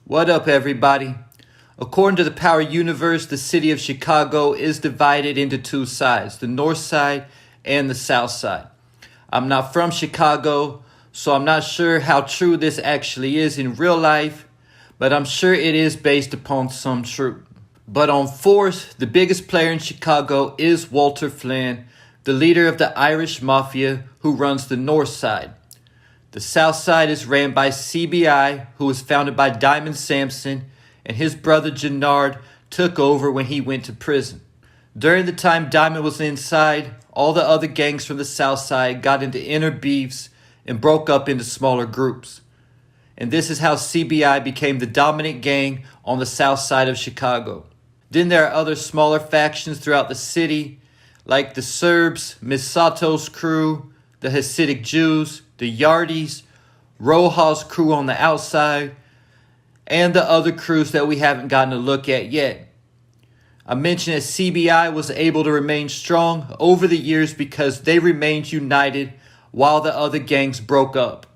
What up, everybody? According to the Power Universe, the city of Chicago is divided into two sides, the north side and the south side. I'm not from Chicago, so I'm not sure how true this actually is in real life, but I'm sure it is based upon some truth. But on force, the biggest player in Chicago is Walter Flynn, the leader of the Irish Mafia who runs the north side. The south side is ran by CBI, who was founded by Diamond Sampson, and his brother Gennard took over when he went to prison. During the time Diamond was inside, all the other gangs from the south side got into inner beefs and broke up into smaller groups. And this is how CBI became the dominant gang on the south side of Chicago. Then there are other smaller factions throughout the city, like the Serbs, Misato's crew, the Hasidic Jews, the Yardies, Rojas' crew on the outside, and the other crews that we haven't gotten a look at yet. I mentioned that CBI was able to remain strong over the years because they remained united while the other gangs broke up.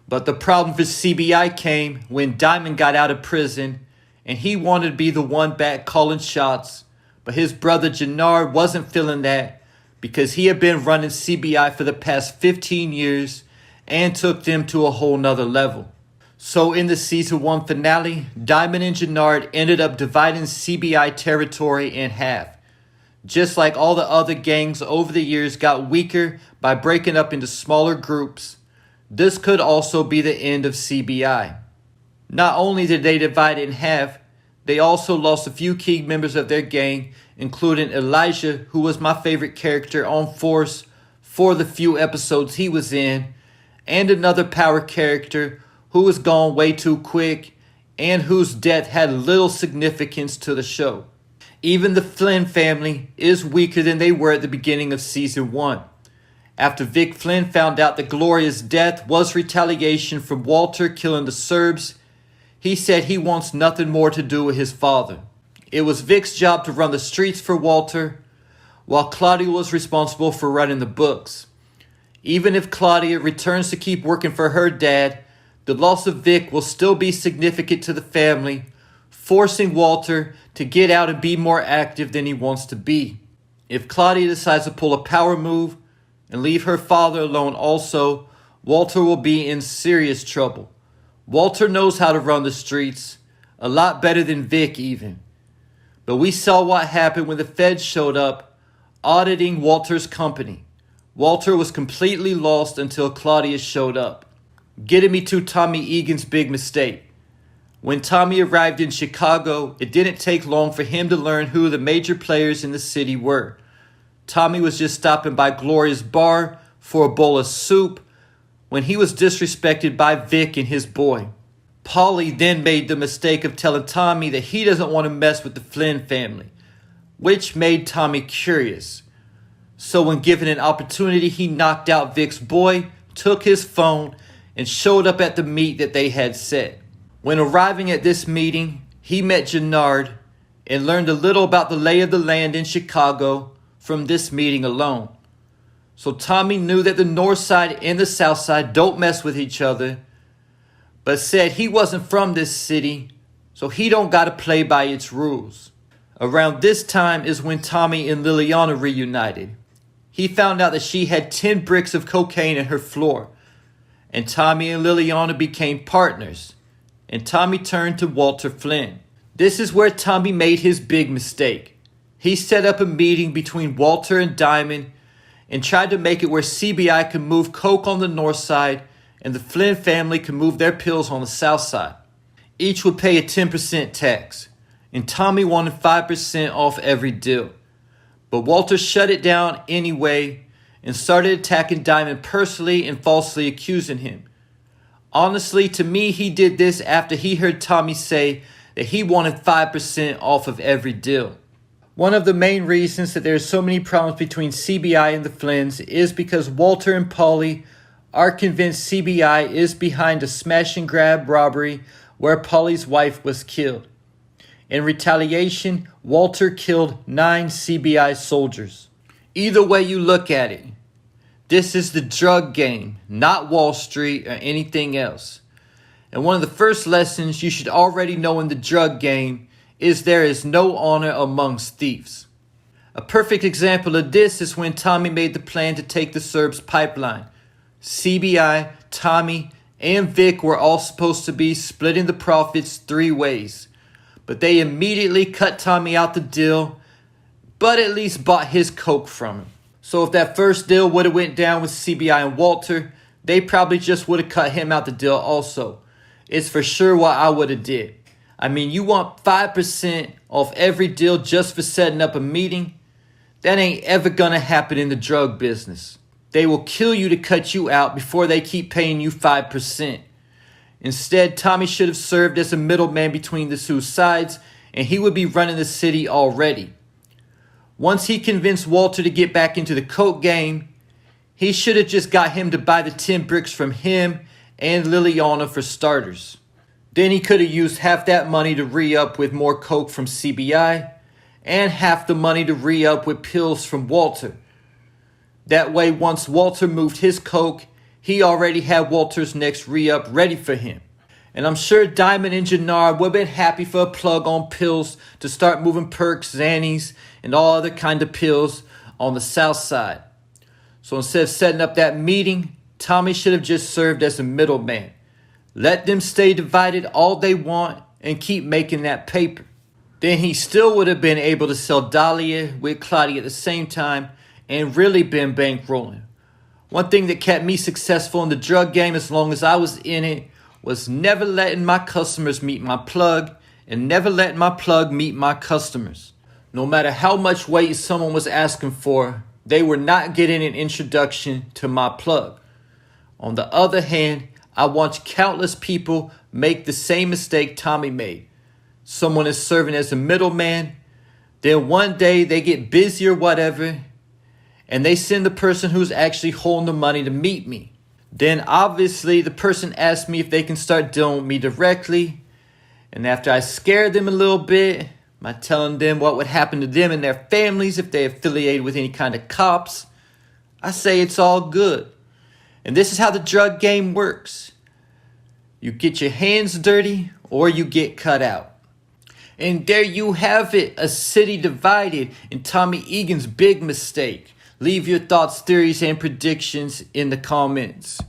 But the problem for CBI came when Diamond got out of prison and he wanted to be the one back calling shots, but his brother Gennard wasn't feeling that because he had been running CBI for the past 15 years and took them to a whole nother level. So in the season 1 finale, Diamond and Gennard ended up dividing CBI territory in half. Just like all the other gangs over the years got weaker by breaking up into smaller groups, this could also be the end of CBI. Not only did they divide it in half, they also lost a few key members of their gang, including Elijah, who was my favorite character on Force for the few episodes he was in, and another power character who was gone way too quick and whose death had little significance to the show. Even the Flynn family is weaker than they were at the beginning of season 1. After Vic Flynn found out that Gloria's death was retaliation from Walter killing the Serbs, he said he wants nothing more to do with his father. It was Vic's job to run the streets for Walter, while Claudia was responsible for running the books. Even if Claudia returns to keep working for her dad, the loss of Vic will still be significant to the family, forcing Walter to get out and be more active than he wants to be. If Claudia decides to pull a power move and leave her father alone also, Walter will be in serious trouble. Walter knows how to run the streets, a lot better than Vic even. But we saw what happened when the feds showed up, auditing Walter's company. Walter was completely lost until Claudia showed up. Getting me to Tommy Egan's big mistake. When Tommy arrived in Chicago, it didn't take long for him to learn who the major players in the city were. Tommy was just stopping by Gloria's bar for a bowl of soup when he was disrespected by Vic and his boy. Paulie then made the mistake of telling Tommy that he doesn't want to mess with the Flynn family, which made Tommy curious. So when given an opportunity, he knocked out Vic's boy, took his phone, and showed up at the meet that they had set. When arriving at this meeting, he met Gennard and learned a little about the lay of the land in Chicago from this meeting alone. So Tommy knew that the north side and the south side don't mess with each other, but said he wasn't from this city, so he don't gotta play by its rules. Around this time is when Tommy and Liliana reunited. He found out that she had 10 bricks of cocaine in her floor, and Tommy and Liliana became partners, and Tommy turned to Walter Flynn. This is where Tommy made his big mistake. He set up a meeting between Walter and Diamond and tried to make it where CBI could move coke on the north side and the Flynn family could move their pills on the south side. Each would pay a 10% tax, and Tommy wanted 5% off every deal. But Walter shut it down anyway and started attacking Diamond personally and falsely accusing him. Honestly, to me, he did this after he heard Tommy say that he wanted 5% off of every deal. One of the main reasons that there are so many problems between CBI and the Flynns is because Walter and Paulie are convinced CBI is behind a smash and grab robbery where Paulie's wife was killed. In retaliation, Walter killed 9 CBI soldiers. Either way you look at it, this is the drug game, not Wall Street or anything else. And one of the first lessons you should already know in the drug game is there is no honor amongst thieves. A perfect example of this is when Tommy made the plan to take the Serbs pipeline. CBI, Tommy, and Vic were all supposed to be splitting the profits 3 ways. But they immediately cut Tommy out the deal, but at least bought his coke from him. So if that first deal would have went down with CBI and Walter, they probably just would have cut him out the deal also. It's for sure what I would have did. I mean, you want 5% off every deal just for setting up a meeting? That ain't ever gonna happen in the drug business. They will kill you to cut you out before they keep paying you 5%. Instead, Tommy should have served as a middleman between the 2 sides, and he would be running the city already. Once he convinced Walter to get back into the coke game, he should have just got him to buy the 10 bricks from him and Liliana for starters. Then he could have used half that money to re-up with more coke from CBI, and half the money to re-up with pills from Walter. That way, once Walter moved his coke, he already had Walter's next re-up ready for him. And I'm sure Diamond and Jannard would have been happy for a plug on pills to start moving perks, Xannies, and all other kind of pills on the south side. So instead of setting up that meeting, Tommy should have just served as a middleman. Let them stay divided all they want and keep making that paper. Then he still would have been able to sell Dahlia with Claudia at the same time and really been bankrolling. One thing that kept me successful in the drug game as long as I was in it was never letting my customers meet my plug and never letting my plug meet my customers. No matter how much weight someone was asking for, they were not getting an introduction to my plug. On the other hand, I watched countless people make the same mistake Tommy made. Someone is serving as a middleman, then one day they get busy or whatever, and they send the person who's actually holding the money to meet me. Then obviously the person asks me if they can start dealing with me directly, and after I scare them a little bit by telling them what would happen to them and their families if they affiliated with any kind of cops, I say it's all good. And this is how the drug game works. You get your hands dirty or you get cut out. And there you have it, a city divided in Tommy Egan's big mistake. Leave your thoughts, theories, and predictions in the comments.